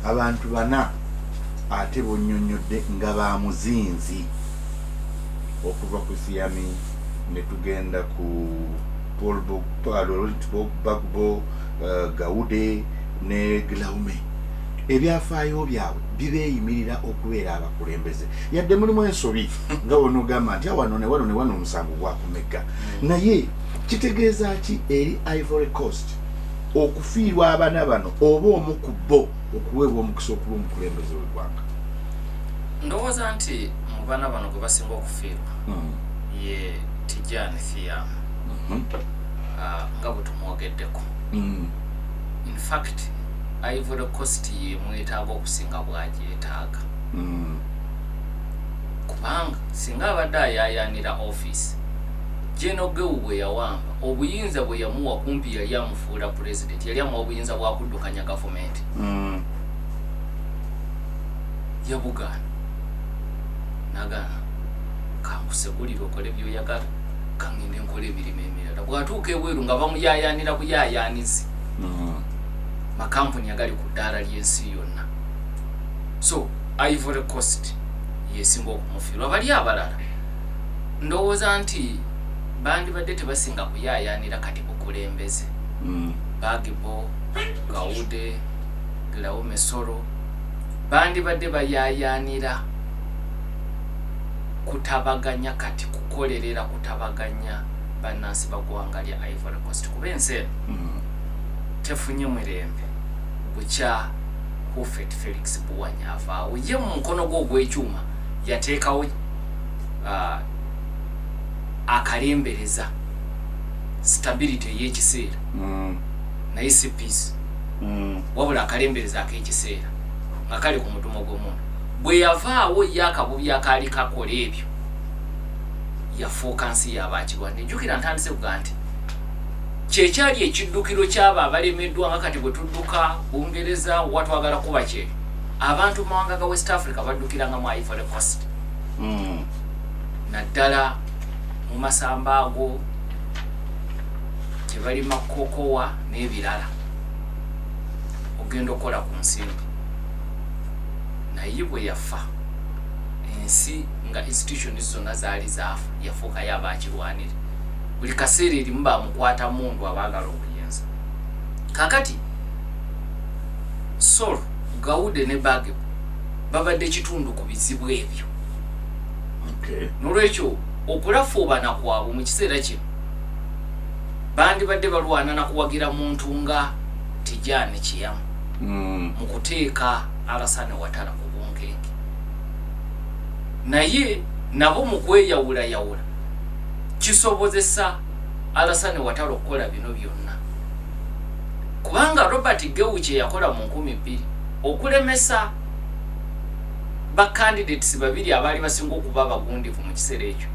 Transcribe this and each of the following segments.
abantu bana ate bonnyonnyodde nga ba muzinzi okuva ku Siami ne tugenda ku Paul Bagbo, Gaude ne Glaume. Ebyafaayo byabwe bibeeyimirira okubeera abakulembeze yadde mulimu ensobi nga wonogamba nti wano ne wano omusango gwakumeka naye kitegeeza ki eri Ivory Coast okufiirwa abaana bano oba omu ku bo okuweebwa omukisa okuba omukulembeze w'eggwanga? Ndowooza nti mu baana bano gwe basinga okufiirwa ye Tijani Thiam nga bwe tumwogeddeko. In fact Ivory Coast ye mwetaaga okusinga bwagyetaaga kubanga singa abadde ayayanira office Jeno Gewu bwe yawamba obuyinza bwe yamuwa kumpi yali amufuula president, yali amuwa obuyinza bwa kuddukanya gavumenti yabugaana nagana kankusegulira okole byoyagala kangende nkola emirimu emirala bw'atuuka ebweru nga bamuyayanira buyayanizi makampuni agali ku ddaala ly'ensi yonna. So Ivory Coast yesinga okumufiirwa. Bali abalala ndowooza nti bandibadde tebasinga kuyayanira kati bukulembeze. Bagbo, Gaude, Glaume Soro bandibadde bayayanira kutabaganya kati kukolerera kutabaganya bannansi bagwanga lya Ivory Coast kuba ensi tefunye mirembe bukya Hufet Felix Buwanya avaawo ye mu mukono gwe ogw'ekyuma yateekawo akalembereza stability y'ekiseera naye si peace wabula akalembereza ak'ekiseera nga kali ku mudumo gw'omuntu bwe yavaawo ye akabubi akaali kakola ebyo yafuuka nsi y'abakirwadde. Ejjukira ntandise kuga nti kyekyali ekiddukiro ky'abo abalemeddwa nga kati bwe tudduka Bungereza watwagala kuba kye abantu mu mawanga ga West Africa baddukiranga mu Ivory Coast naddala mu masamba ago gye balima kokowa n'ebirala ogenda okukola ku nsimbi naye bwe yafa ensi nga institutions zonna zaali zaafa yafuukayo abakirwanire buli kaseera erimu bamukwata mundu abaagala obuyinza. Kakati Soro, Gaude ne Bagbo babadde kitundu ku bizibu ebyo. Nolwekyo okulafuubana kwabwe mu kiseera kino bandibadde balwana na kuwagira muntu nga Tijani Thiam mu kuteeka Alassane Ouattara ku bunkenke naye nabo mu kweyawulayawula kisobozesa Alassane Ouattara okukola bino byonna kubanga Robert Gewu kye yakola mu 2000 okulemesa ba candidates babiri abaali basinga okuba abagundivu mu kiseera ekyo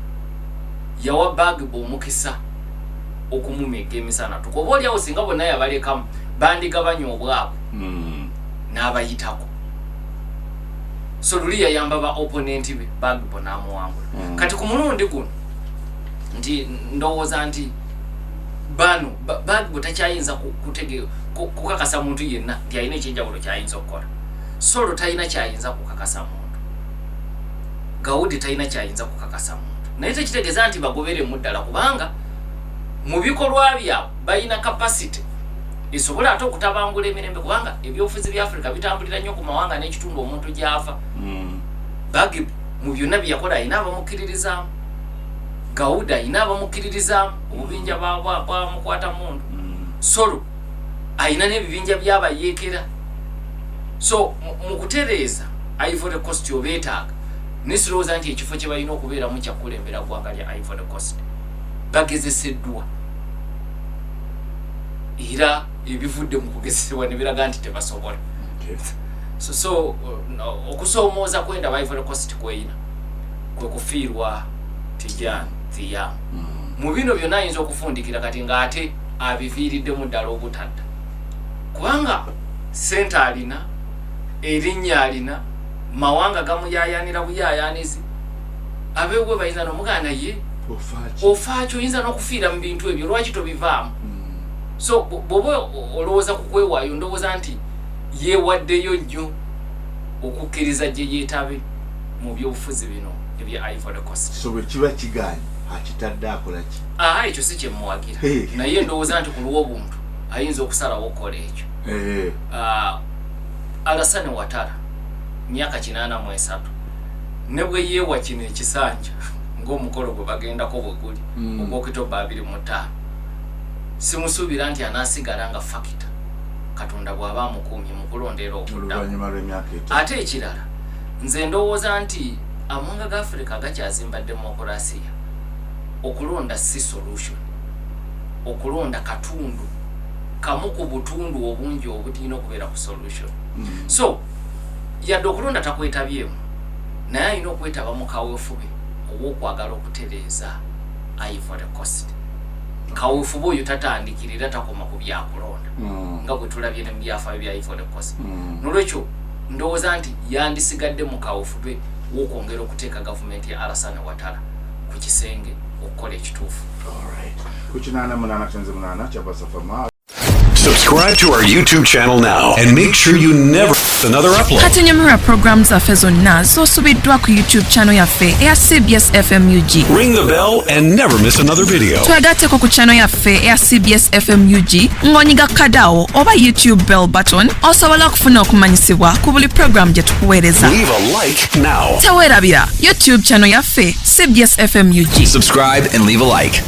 yawa Bagbo omukisa okumumega emisana tukoba oliawo singa bonna yabalekamu bandigabanya obwabwe n'abayitako. So luli yayamba ba opponent be Bagbo n'amuwangula. Kati ku mulundi guno nti ndowooza nti bano Bagbo takyayinza kukakasa muntu yenna nti alina ekyenjawulo kyayinza okukola. Soro talina kyayinza kukakasa muntu, Gaude talina kyayinza kukakasa muntu, naye tekitegeeza nti bagobere muddala kubanga mu bikolwa byabwe balina capacity esobola ate okutabangula emirembe kubanga ebyobufuzi bya Africa bitambulira nnyo ku mawanga n'ekitundu omuntu gy'ava. Bagbo mu byonna byeyakola alina abamukkiririzaamu, Gaude alina abamukkiririzaamu obubinja bwamukwata mundu, Soro alina n'ebibinja by'abayeekera. So mu kutereeza Ivory Coast obeetaaga nisirowooza nti ekifo kye balina okubeeramu kyakulembera ggwanga lya Ivory Coast bagezeseddwa era ebivudde mu kugezesebwa ne biraga nti tebasobola. So okusoomooza kwenda Ivory Coast kweyina kwe kufiirwa Tijani Thiam. Mu bino byonna ayinza okufundikira kati ng'ate abiviiriddemu ddala obutadda kubanga sente alina, erinnya alina, mawanga gamuyayanira buyayanizi, abeebwe bayinza n'omuganda ye ofaakyo oyinza n'okufiira mu bintu ebyo lwaki tobivaamu. So bw'oba olowooza ku kwewaayo ndowooza nti yeewaddeyo nnyo okukkiriza gye yeetabe mu byobufuzi bino ebya Ivory Coast. So bwe kiba kigaanye akitadde akola ki? Ekyo si kyemuwagira naye ndowooza nti ku lw'obuntu ayinza okusalawo okukola ekyo. Alassane Ouattara myaka 83 ne bwe yeewa kino ekisanja ng'omukolo gwe bagendako bwe guli ogw'Okitoba 25 simusuubira nti anaasigala nga fakita Katonda bw'aba amukuumye mu kulondera oluvannyuma lw'emyaka 3. Ate ekirala nze ndowooza nti amawanga ga Africa gakyazimba demokulasiya. Okulonda si solution, okulonda katundu kamu ku butundu obungi obutina okubeera ku solution. So yadde okulonda takwetabyemu naye alina okwetaba mu kaweefube ow'okwagala okutereeza Ivory Coast. Kaweefube oyo tatandikirira takoma ku byakulonda nga bwe tulabye ne mu byafaayo bya Ivory Coast. Nolwekyo ndowooza nti yandisigadde mu kaweefube w'okwongera okuteeka gavumenti ya Alassane Ouattara ku kisenge okukola ekituufu. Subscribe to our YouTube channel now and make sure you never miss another upload. Katunyumira programs zaffe zonna z'osubiddwa ku YouTube channel yaffe eya CBS FM UG. Ring the bell and never miss another video. Twegatteko ku channel yaffe eya CBS FM UG ng'onyiga kadaawo oba YouTube bell button osobola okufuna okumanyisibwa ku buli program gye tukuweereza. Leave a like now. Teweerabira YouTube channel yaffe CBS FM UG. Subscribe and leave a like.